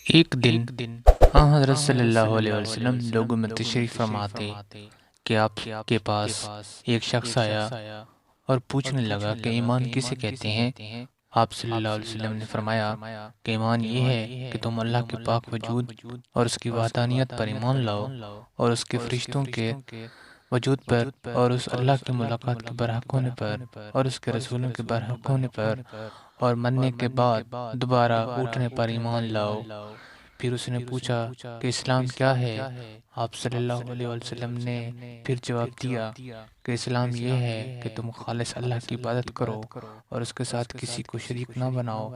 ایک دن حضرت صلی اللہ علیہ وسلم لوگوں میں تشریف فرماتے کہ آپ کے پاس ایک شخص آیا اور پوچھنے لگا کہ ایمان کسے کہتے ہیں۔ آپ صلی اللہ علیہ وسلم نے فرمایا کہ ایمان یہ ہے کہ تم اللہ کے پاک وجود اور اس کی وحدانیت پر ایمان لاؤ اور اس کے فرشتوں کے وجود پر اور اس اللہ کی ملاقات کے برحق ہونے پر اور اس کے رسولوں کے برحق ہونے پر اور مرنے کے بعد دوبارہ اٹھنے پر ایمان لاؤ۔ پھر اس نے پوچھا کہ اسلام کیا ہے؟ آپ صلی اللہ علیہ وسلم نے پھر جواب دیا کہ اسلام یہ ہے کہ تم خالص اللہ کی عبادت کرو اور اس کے ساتھ کسی کو شریک نہ بناؤ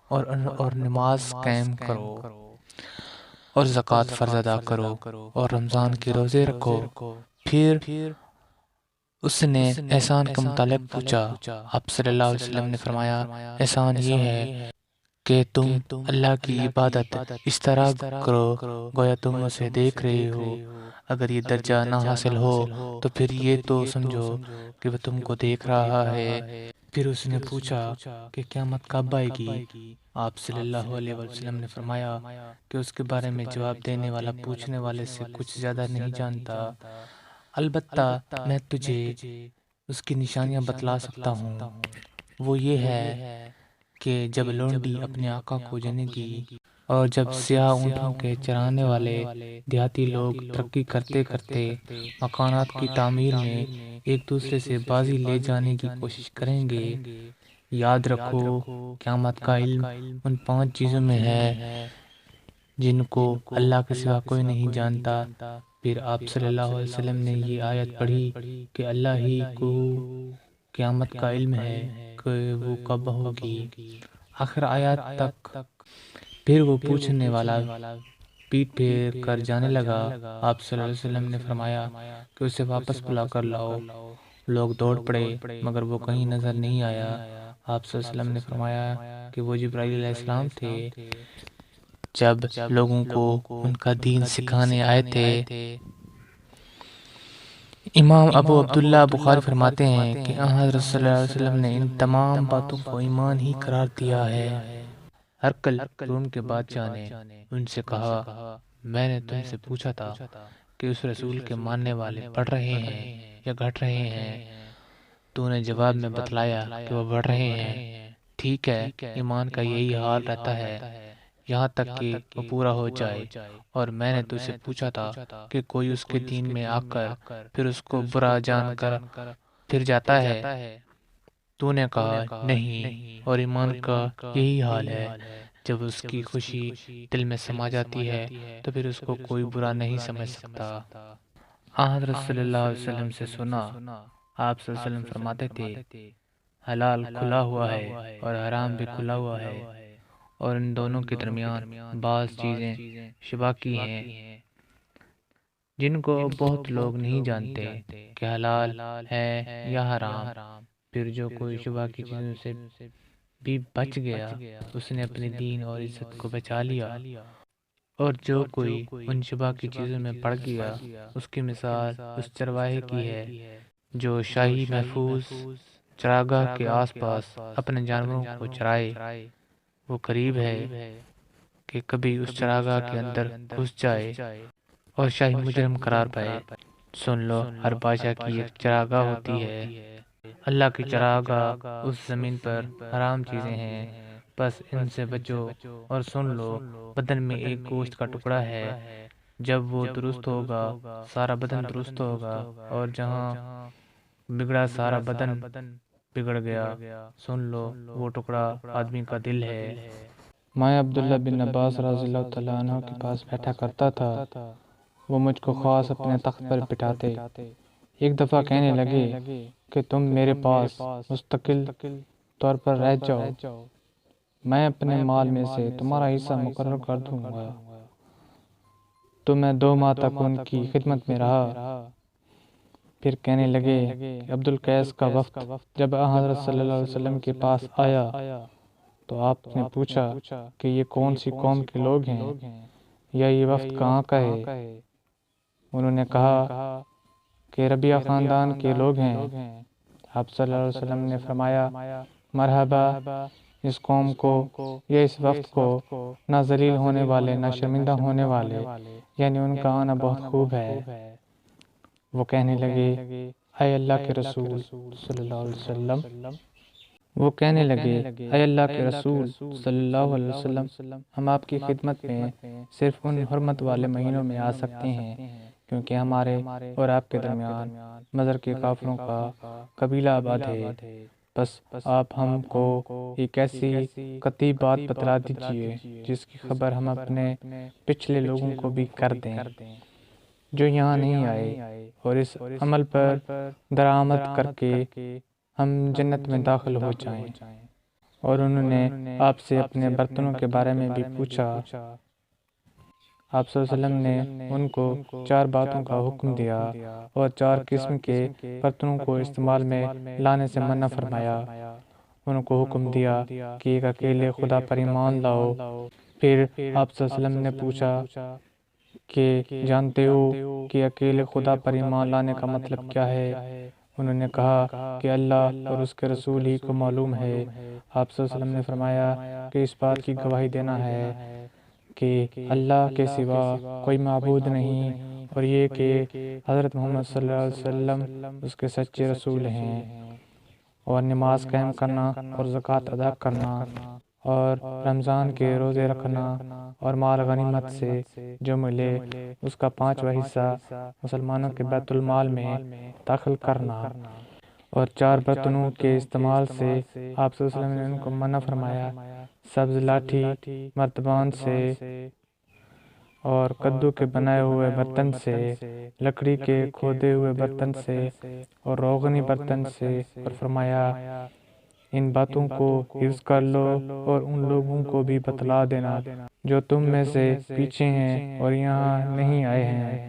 اور نماز قائم کرو اور زکوٰۃ فرض ادا کرو اور رمضان کے روزے رکھو۔ پھر اس نے احسان کے متعلق پوچھا۔ آپ صلی اللہ علیہ وسلم نے فرمایا احسان یہ ہے کہ تم اللہ کی عبادت اس طرح کرو گویا تم اسے دیکھ رہے ہو۔ اگر یہ درجہ نہ حاصل ہو تو پھر یہ تو سمجھو کہ وہ تم کو دیکھ رہا ہے۔ پھر اس نے پوچھا کہ قیامت کب آئے گی؟ آپ صلی اللہ علیہ وسلم نے فرمایا کہ اس کے بارے میں جواب دینے والا پوچھنے والے سے کچھ زیادہ نہیں جانتا، البتہ میں تجھے اس کی نشانیاں بتلا سکتا ہوں۔ وہ یہ ہے کہ جب لونڈی اپنے آقا کو جنے گی اور جب سیاہ اونٹوں کے چرانے والے دیہاتی لوگ ترقی کرتے کرتے مکانات کی تعمیر میں ایک دوسرے سے بازی لے جانے کی کوشش کریں گے۔ یاد رکھو قیامت کا علم ان 5 چیزوں میں ہے جن کو اللہ کے سوا کوئی نہیں جانتا۔ پھر آپ صلی اللہ علیہ وسلم نے یہ آیت پڑھی کہ اللہ ہی کو قیامت کا علم ہے کہ وہ کب ہوگی، آخر آیات تک۔ پھر وہ پوچھنے والا پیٹ پھیر کر جانے لگا۔ آپ صلی اللہ علیہ وسلم نے فرمایا کہ اسے واپس بلا کر لاؤ۔ لوگ دوڑ پڑے مگر وہ کہیں نظر نہیں آیا۔ آپ صلی اللہ علیہ وسلم نے فرمایا کہ وہ جبرائیل علیہ السلام تھے، جب لوگوں کو ان کا دین سکھانے آئے تھے۔ امام ابو عبداللہ بخاری فرماتے ہیں کہ حضرت صلی اللہ علیہ وسلم نے ان تمام باتوں کو ایمان ہی قرار دیا ہے۔ ہرقل روم کے بادشاہ نے ان سے کہا، میں نے تم سے پوچھا تھا کہ اس رسول کے ماننے والے بڑھ رہے ہیں یا گھٹ رہے ہیں؟ تو نے جواب میں بتلایا کہ وہ بڑھ رہے ہیں۔ ٹھیک ہے، ایمان کا یہی حال رہتا ہے یہاں تک کہ وہ پورا ہو جائے۔ اور میں نے تجھ سے پوچھا تھا کہ کوئی اس کے دین میں آ کر پھر اس کو برا جان کر پھر جاتا ہے؟ تو نے کہا نہیں، اور ایمان کا یہی حال ہے، جب اس کی خوشی دل میں سما جاتی ہے تو پھر اس کو کوئی برا نہیں سمجھ سکتا۔ حضرت صلی اللہ علیہ وسلم سے سنا، آپ صلی اللہ علیہ وسلم فرماتے تھے حلال کھلا ہوا ہے اور حرام بھی کھلا ہوا ہے، اور ان دونوں کے درمیان بعض چیزیں شبہ کی ہیں جن کو بہت لوگ نہیں جانتے کہ حلال ہے یا حرام۔ پھر جو کوئی شبہ کی چیزوں سے بھی بچ گیا اس نے اپنے دین اور عزت کو بچا لیا، اور جو کوئی ان شبہ کی چیزوں میں پڑ گیا اس کی مثال اس چرواہے کی ہے جو شاہی محفوظ چراگاہ کے آس پاس اپنے جانوروں کو چرائے۔ وہ قریب ہے کہ کبھی اس چراگاہ کے اندر گھس جائے اور شاہی مجرم قرار پائے۔ سن لو، ہر بادشاہ کی ایک چراگاہ ہوتی ہے۔ اللہ کی چراگاہ اس زمین پر حرام چیزیں ہیں، بس ان سے بچو۔ اور سن لو، بدن میں ایک گوشت کا ٹکڑا ہے، جب وہ درست ہوگا سارا بدن درست ہوگا، اور جہاں بگڑا سارا بدن بگڑ گیا۔ سن لو، وہ ٹکڑا آدمی کا دل ہے۔ میں عبداللہ بن عباس رضی اللہ تعالیٰ عنہ کے پاس بیٹھا کرتا تھا، وہ مجھ کو خاص اپنے تخت پر بٹھاتے۔ ایک دفعہ کہنے لگے کہ تم میرے پاس مستقل طور پر رہ جاؤ، میں اپنے مال میں سے تمہارا حصہ مقرر کر دوں گا۔ تو میں 2 ماہ تک ان کی خدمت میں رہا۔ پھر کہنے لگے کہ عبد القیس کا وفد جب حضرت صلی اللہ علیہ وسلم کے پاس آیا تو آپ نے پوچھا کہ یہ کون سی قوم کے لوگ ہیں یا یہ وفد کہاں کا ہے؟ انہوں نے کہا کہ ربیہ خاندان کے لوگ ہیں۔ آپ صلی اللہ علیہ وسلم نے فرمایا مرحبا، اس قوم کو یا اس وقت کو نہ ذلیل ہونے والے نہ شرمندہ ہونے والے، یعنی ان کا آنا بہت خوب ہے۔ وہ کہنے لگے اے اللہ کے رسول صلی اللہ علیہ وسلم، وہ کہنے لگے اے اللہ کے رسول صلی اللہ علیہ وسلم، ہم آپ کی خدمت میں صرف ان حرمت والے مہینوں میں آ سکتے ہیں کیونکہ ہمارے اور آپ کے درمیان مضر کے کافروں کا قبیلہ آباد ہے۔ بس آپ ہم کو ایک ایسی قطعی بات بتلا دیجیے جس کی خبر ہم اپنے پچھلے لوگوں کو بھی کر دیں جو یہاں نہیں آئے، اور اس عمل پر درآمد کر کے ہم جنت میں داخل ہو جائیں۔ اور انہوں نے آپ سے اپنے برتنوں کے بارے میں بھی پوچھا۔ آپ صلی اللہ علیہ وسلم نے ان کو 4 باتوں کا حکم دیا اور 4 قسم کے برتنوں کو استعمال میں لانے سے منع فرمایا۔ ان کو حکم دیا کہ ایک اکیلے خدا پر ایمان لاؤ۔ پھر آپ صلی اللہ علیہ وسلم نے پوچھا کہ جانتے ہو کہ اکیلے خدا پر ایمان لانے کا مطلب کیا ہے؟ انہوں نے کہا کہ اللہ اور اس کے رسول ہی کو معلوم ہے۔ آپ صلی اللہ علیہ وسلم نے فرمایا کہ اس بات کی گواہی دینا ہے کہ اللہ کے سوا کوئی معبود نہیں، اور یہ کہ حضرت محمد صلی اللہ علیہ وسلم اس کے سچے رسول ہیں، اور نماز قائم کرنا اور زکوٰۃ ادا کرنا اور رمضان کے روزے رکھنا اور مال غنیمت سے جو ملے اس کا 5واں حصہ مسلمانوں کے بیت المال میں داخل کرنا، اور 4 برتنوں کے استعمال سے آپ صلی اللہ علیہ وسلم نے ان کو منع فرمایا، سبز لاٹھی مرتبان سے اور کدو کے بنائے ہوئے برتن سے، لکڑی کے کھودے ہوئے برتن سے اور روغنی برتن سے، اور فرمایا ان باتوں کو حفظ کر لو اور ان لوگوں کو بھی بتلا دینا جو تم میں سے پیچھے ہیں اور یہاں نہیں آئے ہیں،